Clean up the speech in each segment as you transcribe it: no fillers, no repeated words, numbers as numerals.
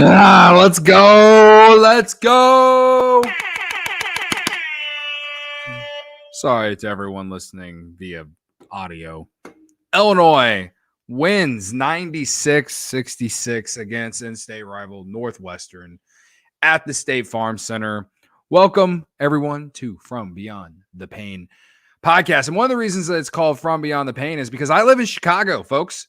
Let's go. Let's go. Sorry to everyone listening via audio. Illinois wins 96-66 against in-state rival Northwestern at the State Farm Center. Welcome, everyone, to From Beyond The Paign podcast. And one of the reasons that it's called From Beyond The Paign is because I live in Chicago, folks.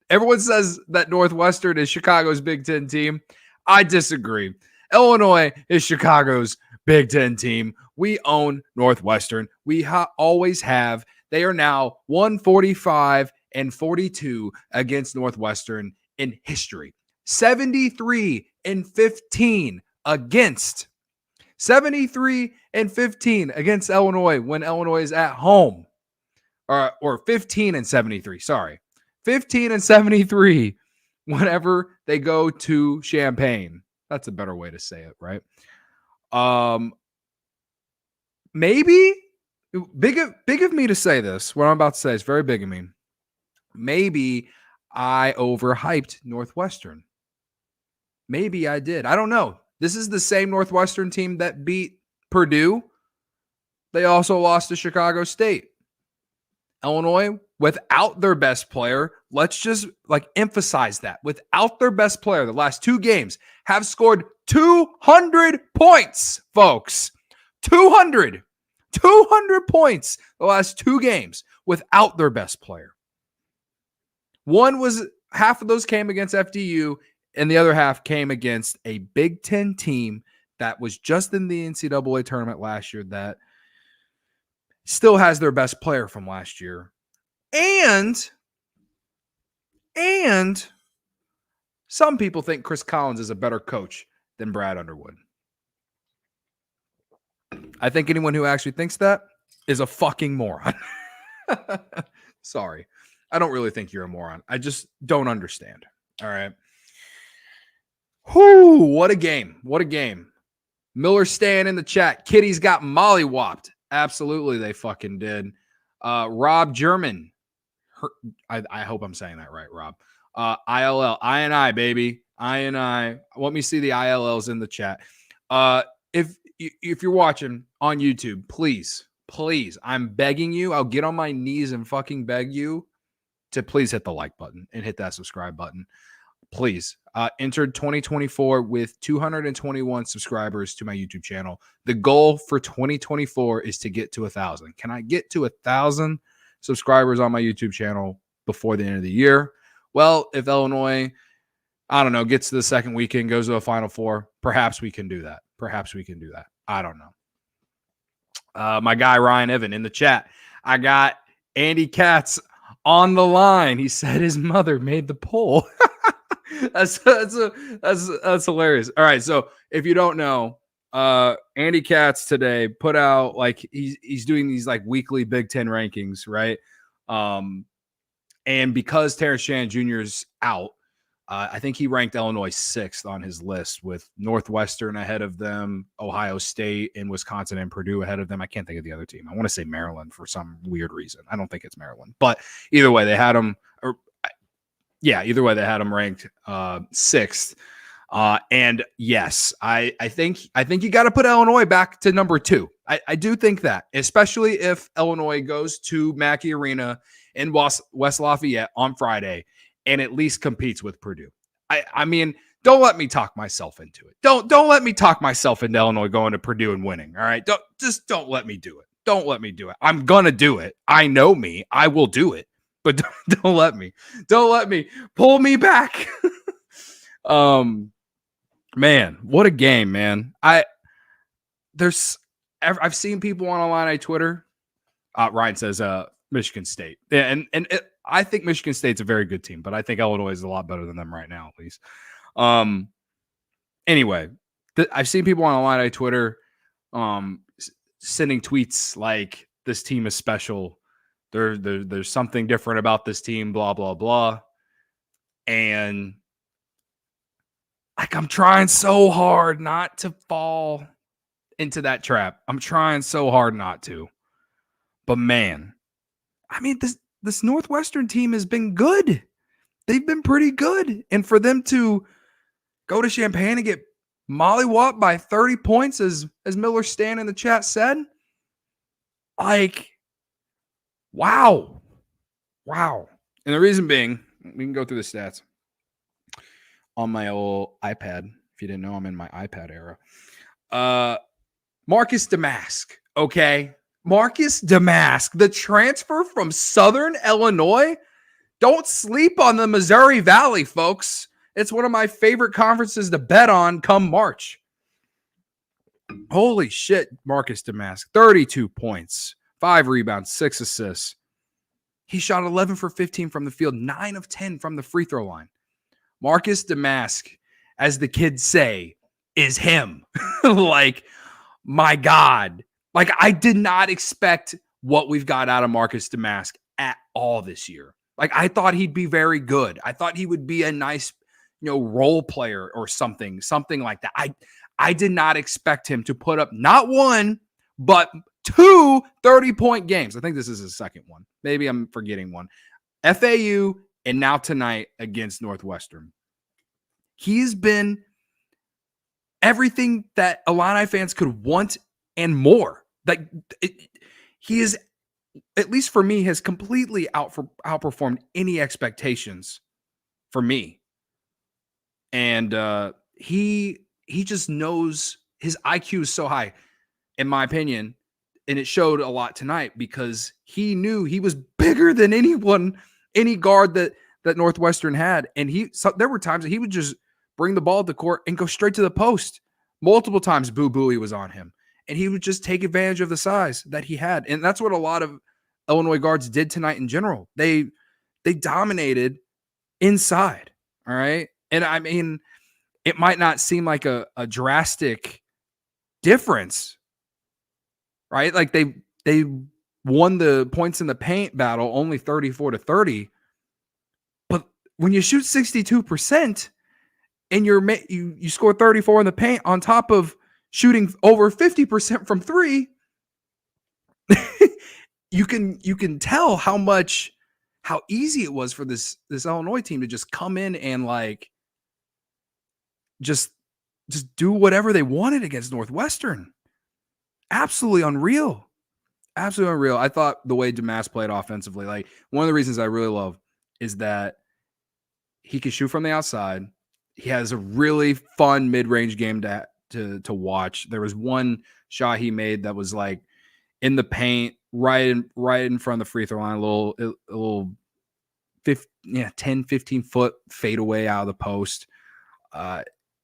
Everyone says that Northwestern is Chicago's Big Ten team. I disagree. Illinois is Chicago's Big Ten team. We own Northwestern. We always have. They are now 145-42 against Northwestern in history. 73-15 against. 73-15 against Illinois when Illinois is at home. Or 15-73, sorry. 15-73 whenever they go to Champaign. That's a better way to say it, right? Maybe big of me to say this. What I'm about to say is very big of me. Maybe I overhyped Northwestern. Maybe I did. I don't know. This is the same Northwestern team that beat Purdue. They also lost to Chicago State. Illinois, without their best player, let's just emphasize that. Without their best player, the last two games have scored 200 points, folks. 200 points the last two games without their best player. Half of those came against FDU, and the other half came against a Big Ten team that was just in the NCAA tournament last year that still has their best player from last year. And some people think Chris Collins is a better coach than Brad Underwood. I think anyone who actually thinks that is a fucking moron. Sorry. I don't really think you're a moron. I just don't understand. All right. Whoo, what a game. What a game. Miller staying in the chat. Kitties got mollywopped. Absolutely, they fucking did. Rob German. I hope I'm saying that right, Rob. ILL. I, baby. I. Let me see the ILLs in the chat. If you're watching on YouTube, please, I'm begging you. I'll get on my knees and fucking beg you to please hit the like button and hit that subscribe button. Please. Entered 2024 with 221 subscribers to my YouTube channel. The goal for 2024 is to get to 1,000. Can I get to 1,000 subscribers on my YouTube channel before the end of the year? Well, if Illinois, I don't know, gets to the second weekend, goes to a Final Four, perhaps we can do that. I don't know. My guy Ryan Evan in the chat. I got Andy Katz on the line. He said his mother made the poll. That's hilarious. All right, so if you don't know, Andy Katz today put out he's doing these weekly Big Ten rankings, right? And because Terrence Shannon Jr. is out, I think he ranked Illinois 6th on his list, with Northwestern ahead of them, Ohio State and Wisconsin and Purdue ahead of them. I can't think of the other team. I want to say Maryland for some weird reason. I don't think it's Maryland, but either way, they had them. Either way, they had him ranked 6th. And yes, I think you got to put Illinois back to number 2. I do think that, especially if Illinois goes to Mackey Arena in West Lafayette on Friday and at least competes with Purdue. I mean, don't let me talk myself into it. Don't let me talk myself into Illinois going to Purdue and winning. All right, don't let me do it. Don't let me do it. I'm gonna do it. I know me. I will do it. But don't let me pull me back. Man, what a game, man. I've seen people on Illini Twitter. Ryan says Michigan State. I think Michigan State's a very good team, but I think Illinois is a lot better than them right now, at least. Anyway, I've seen people on Illini Twitter sending tweets like, this team is special. There's something different about this team, blah, blah, blah. And I'm trying so hard not to fall into that trap. I'm trying so hard not to. But man, I mean, this Northwestern team has been good. they've been pretty good. And for them to go to Champaign and get mollywopped by 30 points, as Miller Stan in the chat said, like, wow. And the reason being, we can go through the stats on my old iPad. If you didn't know, I'm in my iPad era. Marcus Domask, okay? Marcus Domask, the transfer from Southern Illinois. Don't sleep on the Missouri Valley, folks. It's one of my favorite conferences to bet on come March. Holy shit, Marcus Domask. 32 points, 5 rebounds, 6 assists. He shot 11 for 15 from the field, 9 of 10 from the free throw line. Marcus Domask, as the kids say, is him. Like, my God. Like, I did not expect what we've got out of Marcus Domask at all this year. Like, I thought he'd be very good. I thought he would be a nice, role player or something like that. I did not expect him to put up not one, but 2 30-point games. I think this is his second one. Maybe I'm forgetting one. FAU and now tonight against Northwestern. He's been everything that Illini fans could want and more. Like, he is, at least for me, has completely outperformed any expectations for me. And he just knows his IQ is so high, in my opinion. And it showed a lot tonight because he knew he was bigger than any guard that Northwestern had. And there were times that he would just bring the ball to the court and go straight to the post. Multiple times Boo Buie was on him. And he would just take advantage of the size that he had. And that's what a lot of Illinois guards did tonight in general. They dominated inside. All right. And I mean, it might not seem like a drastic difference, right? Like they won the points in the paint battle only 34-30. But when you shoot 62% and you score 34 in the paint on top of shooting over 50% from 3, you can tell how easy it was for this Illinois team to just come in and like just do whatever they wanted against Northwestern. Absolutely unreal. Absolutely unreal. I thought the way Domask played offensively, like one of the reasons I really love is that he can shoot from the outside. He has a really fun mid-range game to watch. There was one shot he made that was like in the paint, right in front of the free throw line, a little 10, 15 foot fadeaway out of the post.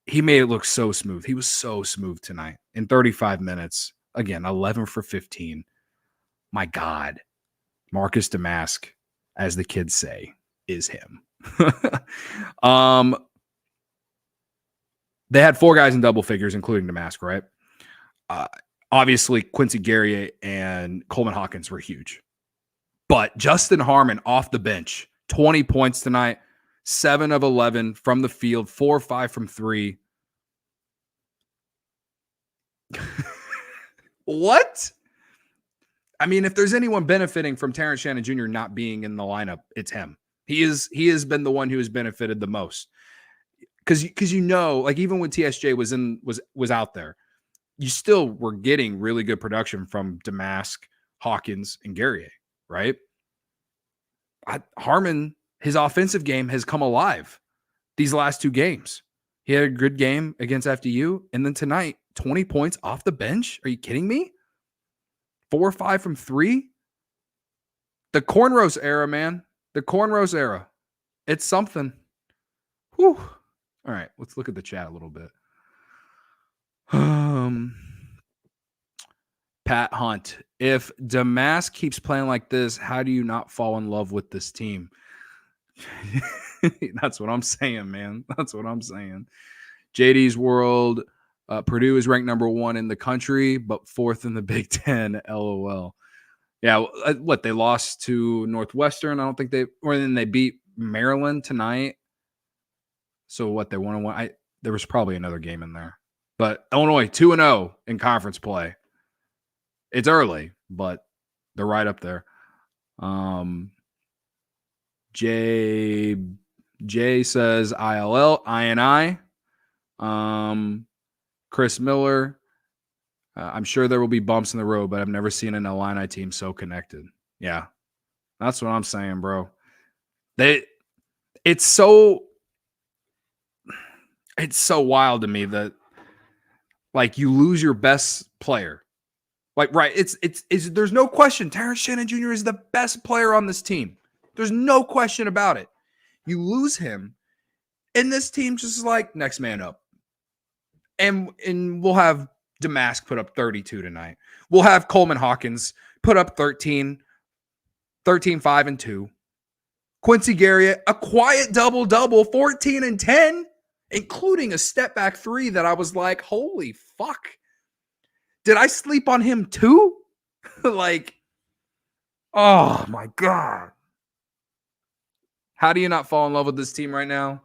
He made it look so smooth. He was so smooth tonight in 35 minutes. Again, 11 for 15. My God, Marcus Domask, as the kids say, is him. They had 4 guys in double figures, including Domask, right? Obviously, Quincy Guerrier and Coleman Hawkins were huge. But Justin Harmon off the bench, 20 points tonight, 7 of 11 from the field, 4 of 5 from 3. What? I mean, if there's anyone benefiting from Terrence Shannon Jr. not being in the lineup, it's him. He has been the one who has benefited the most. Because like even when TSJ was out there, you still were getting really good production from Domask, Hawkins, and Guerrier, right? Harmon, his offensive game has come alive these last 2 games. He had a good game against FDU, and then tonight, 20 points off the bench. Are you kidding me? 4 or 5 from 3. The cornrows era, man. The cornrows era. It's something. Whew. All right, let's look at the chat a little bit. Pat Hunt. If Domask keeps playing like this, how do you not fall in love with this team? That's what I'm saying, man. That's what I'm saying. JD's World. Purdue is ranked number 1 in the country, but 4th in the Big Ten. LOL. Yeah, what, they lost to Northwestern? I don't think then they beat Maryland tonight. So what, they won 1? There was probably another game in there. But Illinois 2-0 in conference play. It's early, but they're right up there. Jay says ILL, INI. Chris Miller. I'm sure there will be bumps in the road, but I've never seen an Illini team so connected. Yeah, that's what I'm saying, bro. It's so wild to me that like you lose your best player. Like, right, it's there's no question Terrence Shannon Jr. is the best player on this team. There's no question about it. You lose him, and this team just is like next man up. And we'll have Domask put up 32 tonight. We'll have Coleman Hawkins put up 13, 5 and 2. Quincy Garriott, a quiet double-double, 14 and 10, including a step back 3 that I was like, holy fuck. Did I sleep on him too? Like, oh my God. How do you not fall in love with this team right now?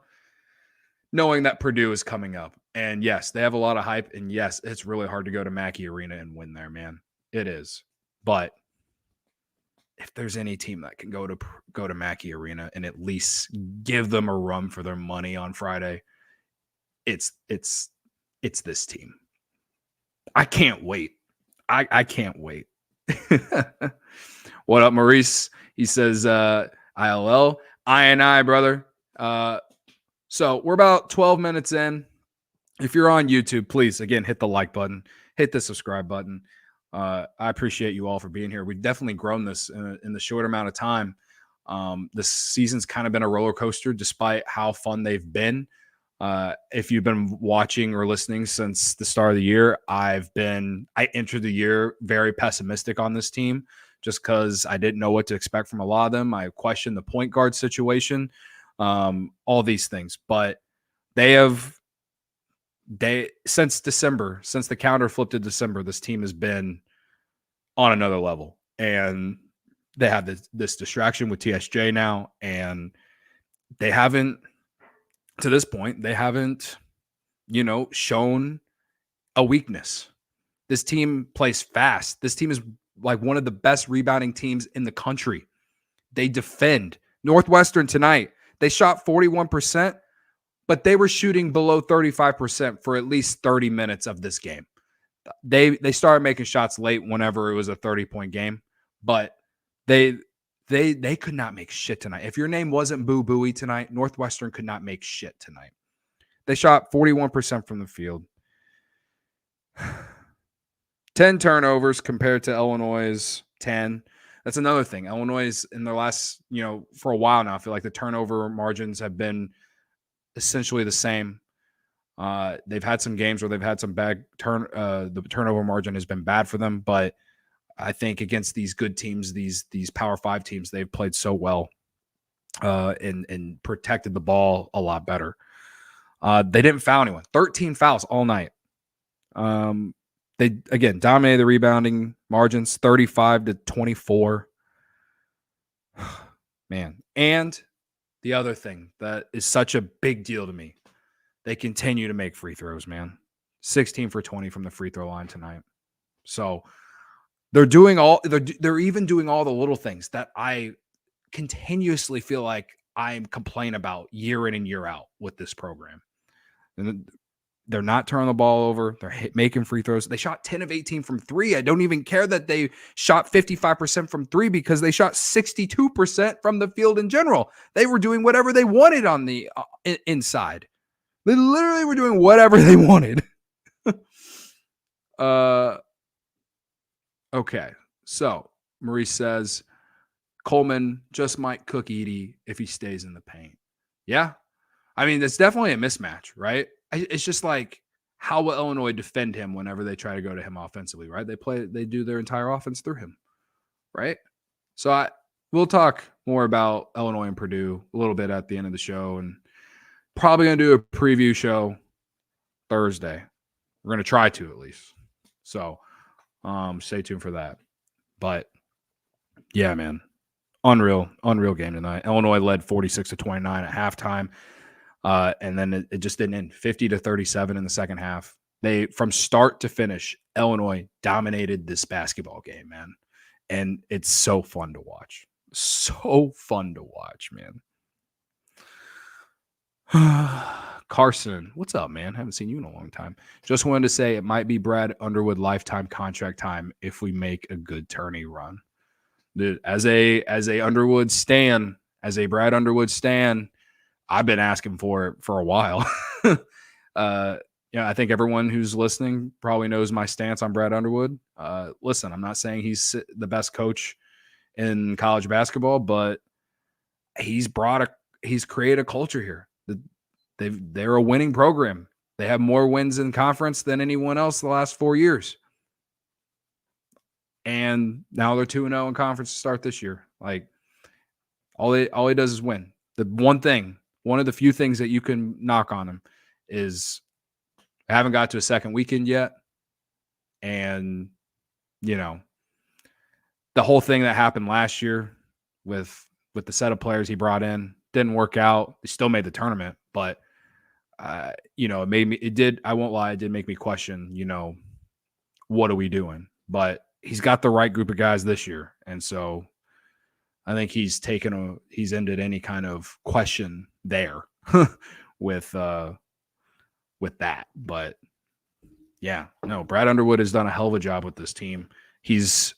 Knowing that Purdue is coming up. And yes, they have a lot of hype. And yes, it's really hard to go to Mackey Arena and win there, man. It is. But if there's any team that can go to Mackey Arena and at least give them a run for their money on Friday, it's this team. I can't wait. I can't wait. What up, Maurice? He says ILL, INI, brother. So we're about 12 minutes in. If you're on YouTube, please, again, hit the like button, hit the subscribe button. I appreciate you all for being here. We've definitely grown this in the short amount of time. This season's kind of been a roller coaster despite how fun they've been. If you've been watching or listening since the start of the year, I entered the year very pessimistic on this team just because I didn't know what to expect from a lot of them. I questioned the point guard situation, all these things, but since December, since the calendar flipped to December, this team has been on another level, and they have this distraction with TSJ now, and they haven't, to this point, shown a weakness. This team plays fast. This team is like one of the best rebounding teams in the country. They defend. Northwestern tonight, they shot 41%, but they were shooting below 35% for at least 30 minutes of this game. They started making shots late whenever it was a 30-point game, but they could not make shit tonight. If your name wasn't Boo Booey tonight, Northwestern could not make shit tonight. They shot 41% from the field. 10 turnovers compared to Illinois' 10. That's another thing. Illinois in their last, for a while now, I feel like the turnover margins have been essentially the same. They've had some games where they've had some bad the turnover margin has been bad for them, but I think against these good teams, these Power 5 teams, they've played so well and protected the ball a lot better. They didn't foul anyone. 13 fouls all night. They again dominated the rebounding margins, 35-24. Man, and the other thing that is such a big deal to me, they continue to make free throws, man. 16 for 20 from the free throw line tonight. So they're even doing all the little things that I continuously feel like I'm complaining about year in and year out with this program. And they're not turning the ball over. They're making free throws. They shot 10 of 18 from 3. I don't even care that they shot 55% from 3 because they shot 62% from the field in general. They were doing whatever they wanted on the inside. They literally were doing whatever they wanted. Okay. So Maurice says Coleman just might cook Edie if he stays in the paint. Yeah. I mean, it's definitely a mismatch, right? It's just like, how will Illinois defend him whenever they try to go to him offensively, right? They do their entire offense through him, right? So we'll talk more about Illinois and Purdue a little bit at the end of the show, and probably going to do a preview show Thursday. We're going to try to at least. So stay tuned for that. But yeah, man, unreal game tonight. Illinois led 46-29 at halftime. And then it just didn't end. 50-37 in the second half. From start to finish, Illinois dominated this basketball game, man. And it's so fun to watch. So fun to watch, man. Carson, what's up, man? Haven't seen you in a long time. Just wanted to say it might be Brad Underwood lifetime contract time if we make a good tourney run. Dude, as a Underwood stan, as a Brad Underwood stan, I've been asking for it for a while. I think everyone who's listening probably knows my stance on Brad Underwood. Listen, I'm not saying he's the best coach in college basketball, but he's created a culture here. They're a winning program. They have more wins in conference than anyone else the last 4 years. And now they're 2-0 in conference to start this year. Like all he does is win. The one of the few things that you can knock on him is I haven't got to a second weekend yet. And, the whole thing that happened last year with the set of players he brought in didn't work out. They still made the tournament, but I won't lie, it did make me question, what are we doing? But he's got the right group of guys this year. And so I think he's ended any kind of question there with that. But yeah, no, Brad Underwood has done a hell of a job with this team.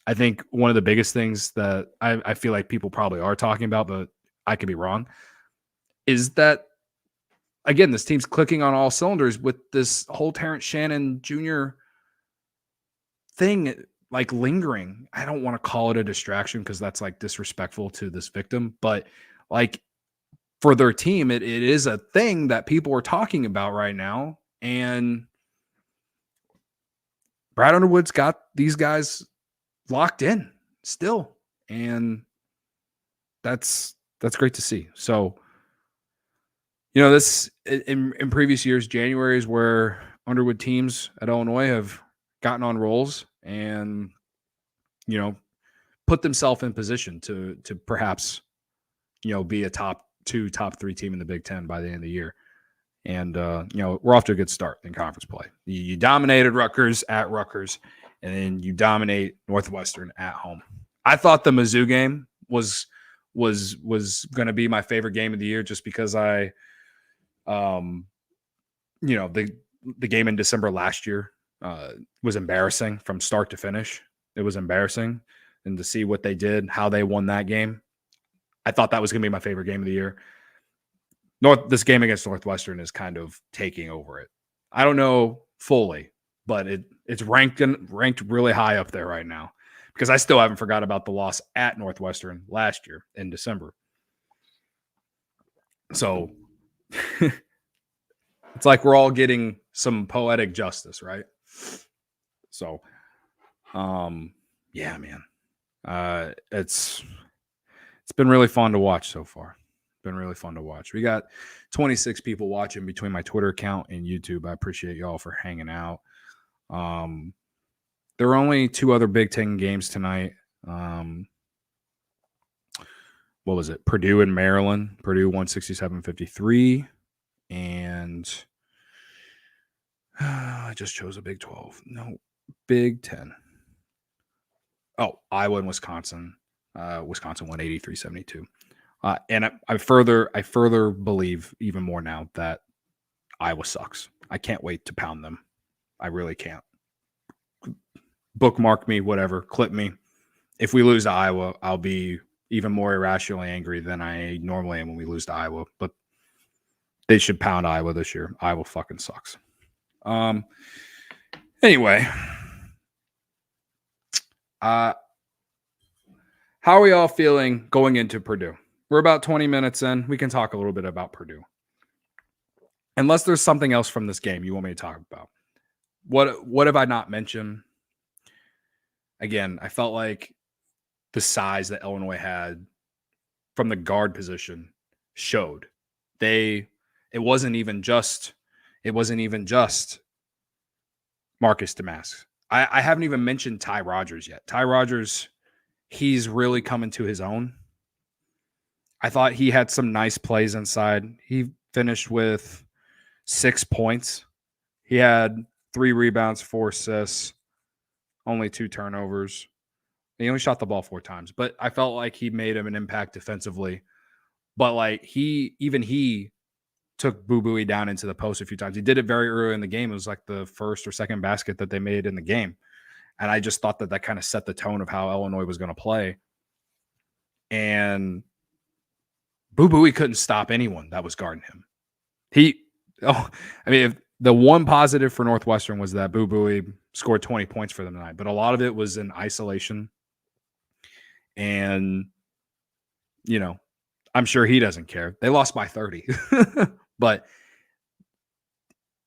I think one of the biggest things that I feel like people probably are talking about, but I could be wrong, is that, again, this team's clicking on all cylinders with this whole Terrence Shannon Jr. thing, like lingering. I don't want to call it a distraction because that's like disrespectful to this victim, but like for their team, it is a thing that people are talking about right now. And Brad Underwood's got these guys locked in still. And that's great to see. So, this in previous years, January is where Underwood teams at Illinois have gotten on rolls and, put themselves in position to perhaps, be a top 2, top 3 team in the Big Ten by the end of the year. And, we're off to a good start in conference play. You dominated Rutgers at Rutgers, and then you dominate Northwestern at home. I thought the Mizzou game was going to be my favorite game of the year just because the game in December last year was embarrassing from start to finish. It was embarrassing. And to see what they did, how they won that game, I thought that was going to be my favorite game of the year. This game against Northwestern is kind of taking over it. I don't know fully, but it's ranked really high up there right now because I still haven't forgot about the loss at Northwestern last year in December. So it's like we're all getting some poetic justice, right? So, yeah, man. It's been really fun to watch so far. Been really fun to watch. We got 26 people watching between my Twitter account and YouTube. I appreciate y'all for hanging out. There are only 2 other Big Ten games tonight. What was it? Purdue and Maryland. Purdue 167-53. And I just chose a Big 12. No, Big 10. Oh, Iowa and Wisconsin. Wisconsin 183-72. And I further believe even more now that Iowa sucks. I can't wait to pound them. I really can't. Bookmark me, whatever, clip me. If we lose to Iowa, I'll be even more irrationally angry than I normally am when we lose to Iowa. But they should pound Iowa this year. Iowa fucking sucks. Anyway. How are we all feeling going into Purdue? We're about 20 minutes in. We can talk a little bit about Purdue. Unless there's something else from this game you want me to talk about. What have I not mentioned? Again, I felt like the size that Illinois had from the guard position showed. It wasn't even just Marcus Domask. I haven't even mentioned Ty Rodgers yet. Ty Rodgers, he's really coming to his own. I thought he had some nice plays inside. He finished with 6 points. He had 3 rebounds, 4 assists, only 2 turnovers. He only shot the ball 4 times, but I felt like he made him an impact defensively. But like he took Boo Buie down into the post a few times. He did it very early in the game. It was like the first or second basket that they made in the game. And I just thought that kind of set the tone of how Illinois was going to play. And Boo Buie couldn't stop anyone that was guarding him. If the one positive for Northwestern was that Boo Buie scored 20 points for them tonight, but a lot of it was in isolation. And, I'm sure he doesn't care. They lost by 30, but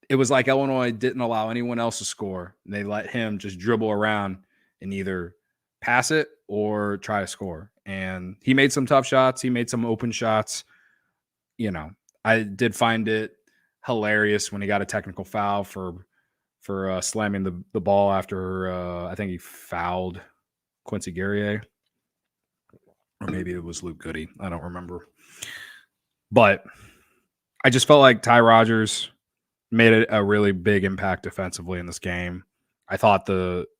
it was like Illinois didn't allow anyone else to score. And they let him just dribble around and either pass it or try to score. And he made some tough shots. He made some open shots. I did find it hilarious when he got a technical foul for slamming the ball after I think he fouled Quincy Guerrier. Or maybe it was Luke Goody. I don't remember. But I just felt like Ty Rodgers made a really big impact defensively in this game. I thought Illinois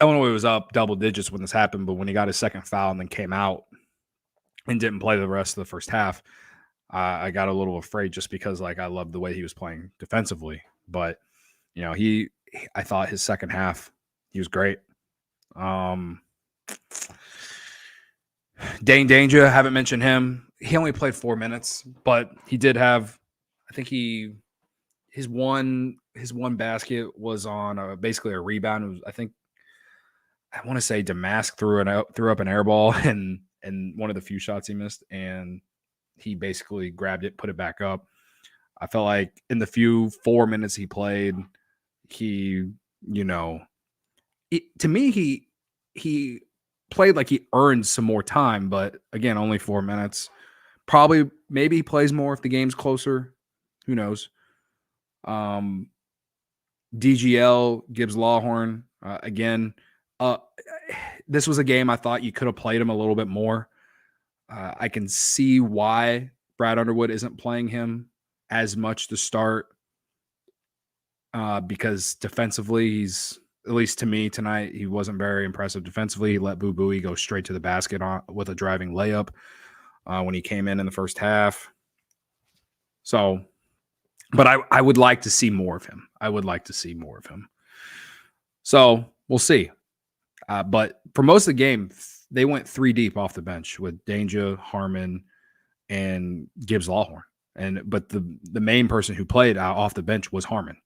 was up double digits when this happened, but when he got his second foul and then came out and didn't play the rest of the first half, I got a little afraid just because I loved the way he was playing defensively. But, I thought his second half, he was great. Dane Danger, I haven't mentioned him. He only played 4 minutes, but he did have, I think his one basket was on basically a rebound. It was, I want to say Domask threw up an air ball and one of the few shots he missed, and he basically grabbed it, put it back up. I felt like in the few 4 minutes he played, to me, he played like he earned some more time, but again, only 4 minutes. Maybe he plays more if the game's closer. Who knows? DGL, Gibbs Lawhorn, again. This was a game I thought you could have played him a little bit more. I can see why Brad Underwood isn't playing him as much to start because defensively, he's, at least to me tonight, he wasn't very impressive defensively. He let Boo Buie go straight to the basket with a driving layup when he came in the first half. So, but I would like to see more of him. So we'll see. But for most of the game, they went 3 deep off the bench with Danger, Harmon, and Gibbs Lawhorn. But the main person who played off the bench was Harmon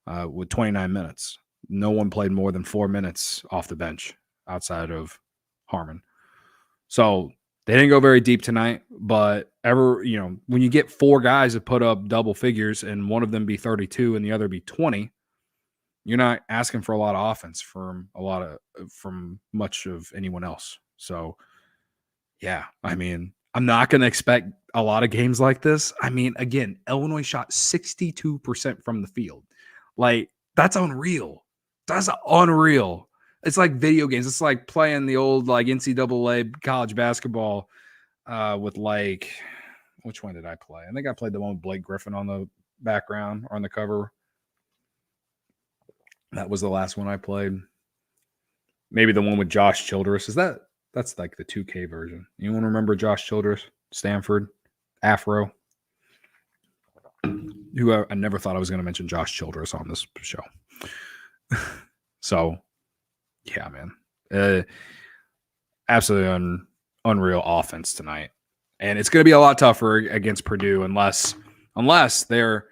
with 29 minutes. No one played more than 4 minutes off the bench outside of Harmon. So they didn't go very deep tonight, but when you get 4 guys that put up double figures and one of them be 32 and the other be 20, you're not asking for a lot of offense from much of anyone else. So, yeah, I'm not going to expect a lot of games like this. Again, Illinois shot 62% from the field. That's unreal. That's unreal. It's like video games. It's like playing the old NCAA college basketball with which one did I play? I think I played the one with Blake Griffin on the background or on the cover. That was the last one I played. Maybe the one with Josh Childress. That's like the 2K version. Anyone remember Josh Childress? Stanford, Afro. Who I never thought I was going to mention Josh Childress on this show. So, yeah, man. Absolutely unreal offense tonight. And it's going to be a lot tougher against Purdue unless they're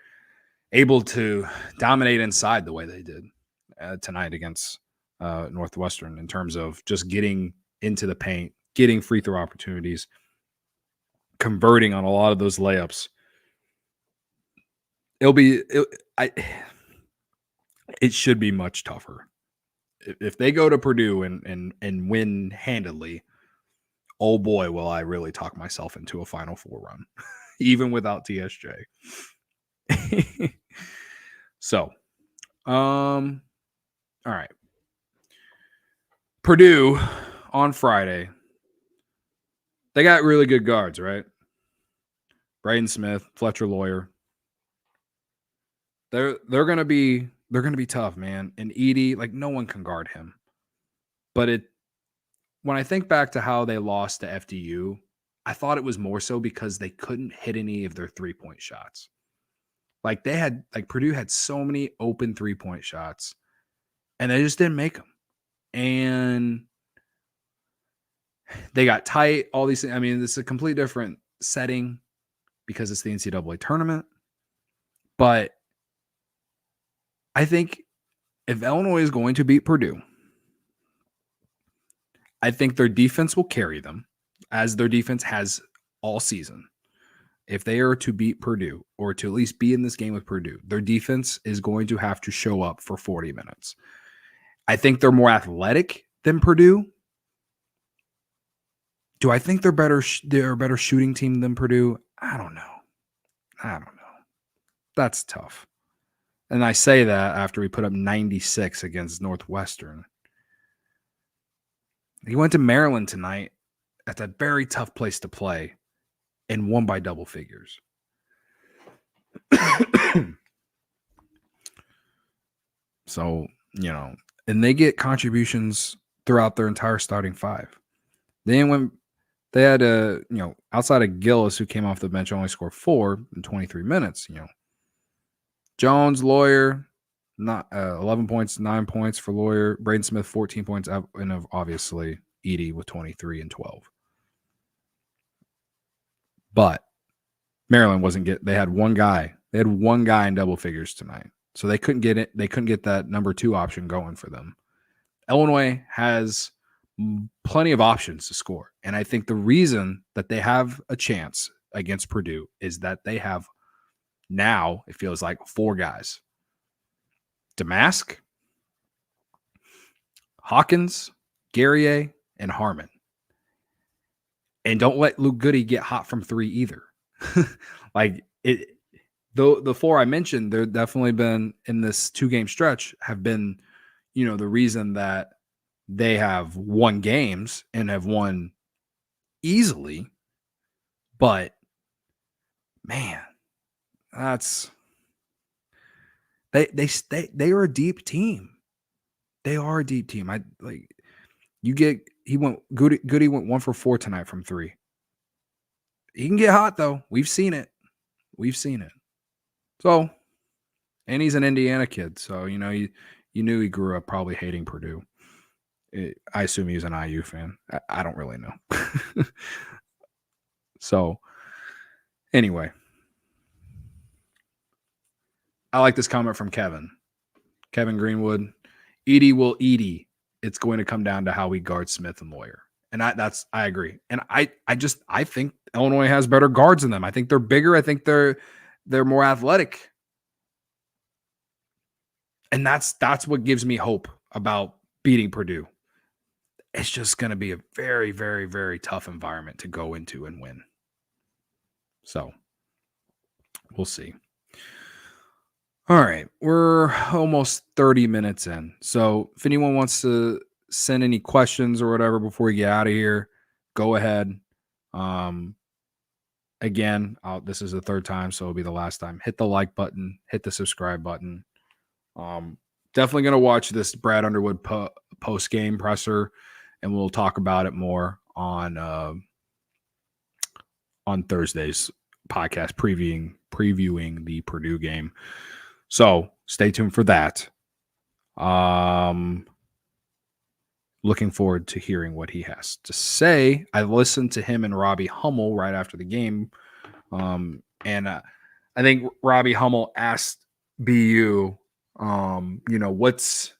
able to dominate inside the way they did tonight against Northwestern in terms of just getting into the paint, getting free throw opportunities, converting on a lot of those layups. It should be much tougher. If they go to Purdue and win handedly, oh boy, will I really talk myself into a Final Four run, even without TSJ. So, all right. Purdue on Friday. They got really good guards, right? Braden Smith, Fletcher Lawyer. They're gonna be tough, man. And Edey, no one can guard him. But when I think back to how they lost to FDU I thought it was more so because they couldn't hit any of their 3-point shots. Like Purdue had so many open 3-point shots and they just didn't make them. And they got tight, all these things. I mean, this is a complete different setting because it's the NCAA tournament. But I think if Illinois is going to beat Purdue, I think their defense will carry them, as their defense has all season. If they are to beat Purdue or to at least be in this game with Purdue, their defense is going to have to show up for 40 minutes. I think they're more athletic than Purdue. Do I think they're a better shooting team than Purdue? I don't know. That's tough. And I say that after we put up 96 against Northwestern. He went to Maryland tonight. That's a very tough place to play and won by double figures. So, and they get contributions throughout their entire starting five. They had outside of Gillis, who came off the bench, only scored 4 in 23 minutes. Jones, Lawyer, not 11 points, 9 points for Lawyer. Braden Smith, 14 points, and obviously Edie with 23 and 12. But Maryland they had one guy. They had one guy in double figures tonight. So they couldn't get it. They couldn't get that number 2 option going for them. Illinois has plenty of options to score. And I think the reason that they have a chance against Purdue is that they have now, it feels like, 4 guys. Domask, Hawkins, Guerrier, and Harmon. And don't let Luke Goody get hot from 3 either. The 4 I mentioned, they're definitely been in this 2-game stretch have been, the reason that they have won games and have won easily. But man, they are a deep team. They are a deep team. Goody went 1 for 4 tonight from 3. He can get hot though. We've seen it. So, and he's an Indiana kid. So, you knew he grew up probably hating Purdue. I assume he was an IU fan. I don't really know. So, anyway. I like this comment from Kevin Greenwood. Edie will Edie. It's going to come down to how we guard Smith and Lawyer. And I agree. And I think Illinois has better guards than them. I think they're bigger. I think they're more athletic. And that's what gives me hope about beating Purdue. It's just going to be a very, very, very tough environment to go into and win. So we'll see. All right, we're almost 30 minutes in. So if anyone wants to send any questions or whatever before we get out of here, go ahead. Again, this is the 3rd time, so it'll be the last time. Hit the like button, hit the subscribe button. Definitely going to watch this Brad Underwood post-game presser, and we'll talk about it more on Thursday's podcast previewing the Purdue game. So stay tuned for that. Looking forward to hearing what he has to say. I listened to him and Robbie Hummel right after the game. And I think Robbie Hummel asked BU, what's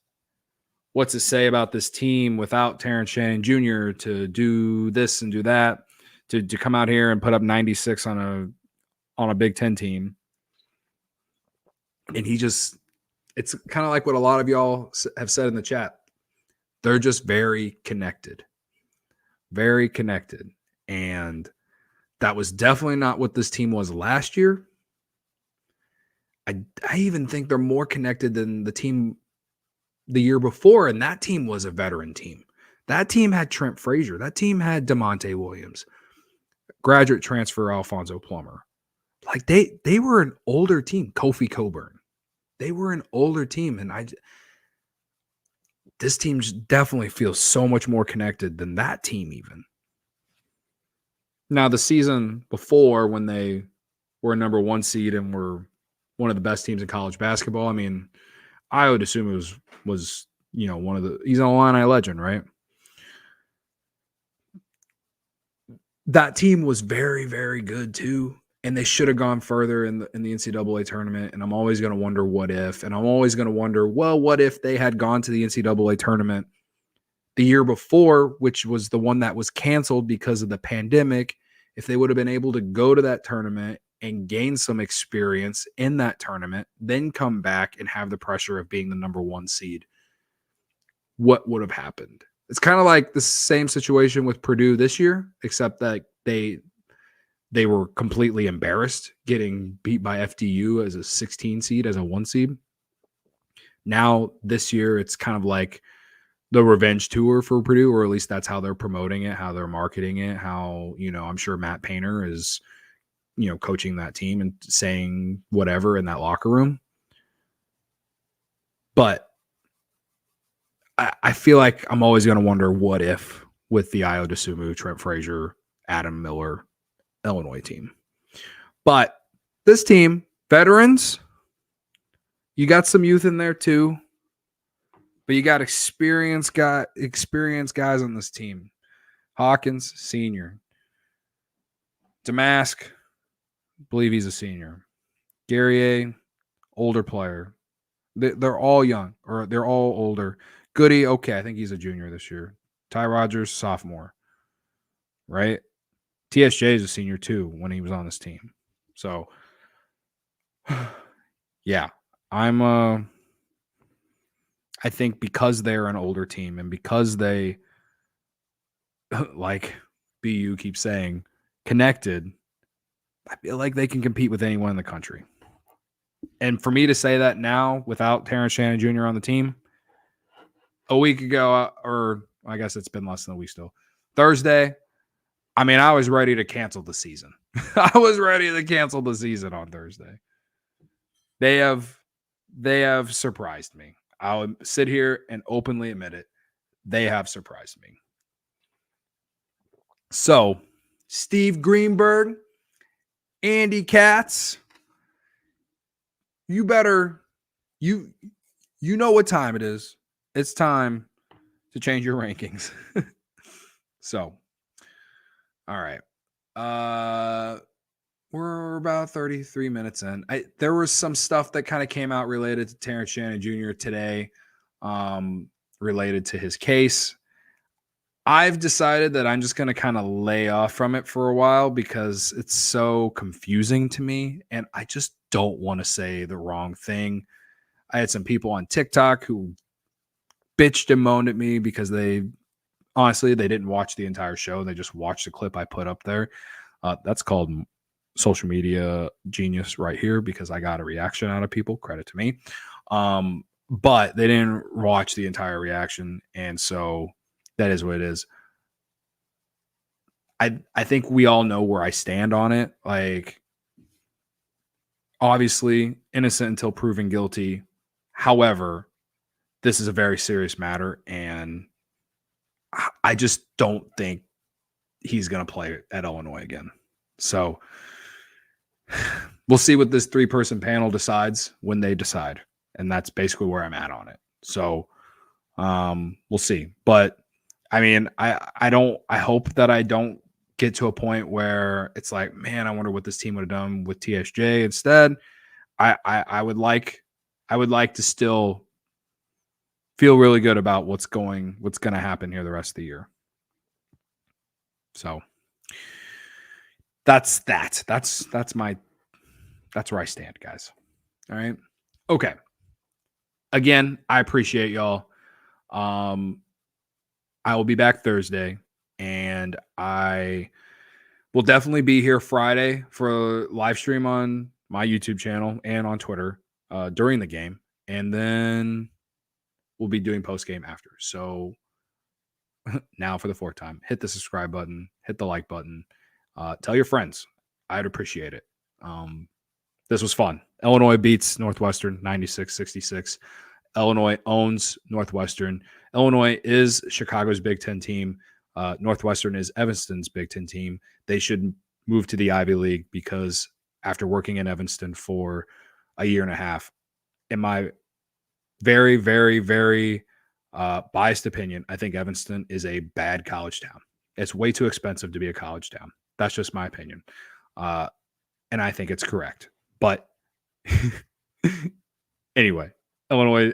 it say about this team without Terrence Shannon Jr. to do this and do that, to come out here and put up 96 on a Big Ten team. And it's kind of like what a lot of y'all have said in the chat. They're just very connected. Very connected. And that was definitely not what this team was last year. I even think they're more connected than the team the year before, and that team was a veteran team. That team had Trent Frazier. That team had DeMonte Williams. Graduate transfer Alfonso Plummer. Like they were an older team. Kofi Coburn. They were an older team, and this team definitely feels so much more connected than that team even. Now, the season before, when they were a number 1 seed and were one of the best teams in college basketball, I mean, I would assume it was one of the – he's an Illini legend, right? That team was very, very good too, and they should have gone further in the NCAA tournament. And I'm always going to wonder what if, and I'm always going to wonder, well, what if they had gone to the NCAA tournament the year before, which was the one that was canceled because of the pandemic? If they would have been able to go to that tournament and gain some experience in that tournament, then come back and have the pressure of being the number 1 seed, what would have happened? It's kind of like the same situation with Purdue this year, except that they were completely embarrassed getting beat by FDU as a 16 seed, as a 1 seed. Now this year, it's kind of like the revenge tour for Purdue, or at least that's how they're promoting it, how they're marketing it, how, I'm sure Matt Painter is, coaching that team and saying whatever in that locker room. But I feel like I'm always going to wonder what if with the Ayo Dosunmu, Trent Frazier, Adam Miller, Illinois team. But this team, veterans, you got some youth in there too, but you got experienced guys on this team. Hawkins, senior. Domask, believe he's a senior. Guerrier, older player. They're all young, or they're all older. Goody, okay, I think he's a junior this year. Ty Rogers, sophomore. Right? TSJ is a senior too when he was on this team. So, yeah, I think because they're an older team and because they, like BU keeps saying, connected, I feel like they can compete with anyone in the country. And for me to say that now without Terrence Shannon Jr. on the team, a week ago, or I guess it's been less than a week still, Thursday, I mean, I was ready to cancel the season. I was ready to cancel the season on Thursday. They have surprised me. I'll sit here and openly admit it. They have surprised me. So, Steve Greenberg, Andy Katz, you better, you know what time it is. It's time to change your rankings. So, all right. We're about 33 minutes in. There was some stuff that kind of came out related to Terrence Shannon Jr. today, related to his case. I've decided that I'm just going to kind of lay off from it for a while because it's so confusing to me, and I just don't want to say the wrong thing. I had some people on TikTok who bitched and moaned at me because they didn't watch the entire show. They just watched the clip I put up there. That's called social media genius right here because I got a reaction out of people. Credit to me. But they didn't watch the entire reaction, and so that is what it is. I think we all know where I stand on it. Like, obviously, innocent until proven guilty. However, this is a very serious matter, and I just don't think he's going to play at Illinois again. So we'll see what this 3-person panel decides when they decide. And that's basically where I'm at on it. So we'll see. But I mean, I hope that I don't get to a point where it's like, man, I wonder what this team would have done with TSJ instead. I would like to still feel really good about what's going to happen here the rest of the year. So that's where I stand, guys. All right. Okay. Again, I appreciate y'all. I will be back Thursday, and I will definitely be here Friday for a live stream on my YouTube channel and on Twitter during the game. And then we'll be doing post game after. So now for the 4th time, hit the subscribe button, hit the like button, tell your friends. I'd appreciate it. This was fun. Illinois beats Northwestern 96-66. Illinois owns Northwestern. Illinois is Chicago's Big Ten team. Northwestern is Evanston's Big Ten team. They should move to the Ivy League because after working in Evanston for a year and a half, in my very, very, very biased opinion, I think Evanston is a bad college town. It's way too expensive to be a college town. That's just my opinion. And I think it's correct. But anyway, Illinois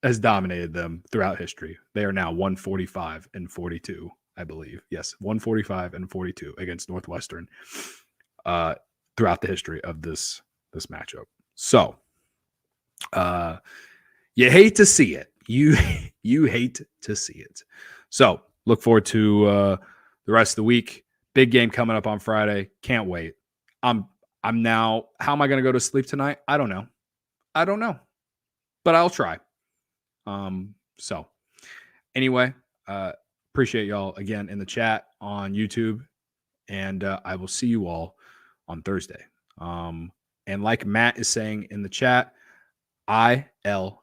has dominated them throughout history. They are now 145-42, I believe. Yes, 145-42 against Northwestern throughout the history of this matchup. So you hate to see it. You hate to see it. So look forward to the rest of the week. Big game coming up on Friday. Can't wait. I'm now, how am I going to go to sleep tonight? I don't know. But I'll try. So anyway, appreciate y'all again in the chat on YouTube, and I will see you all on Thursday. And like Matt is saying in the chat, ILL.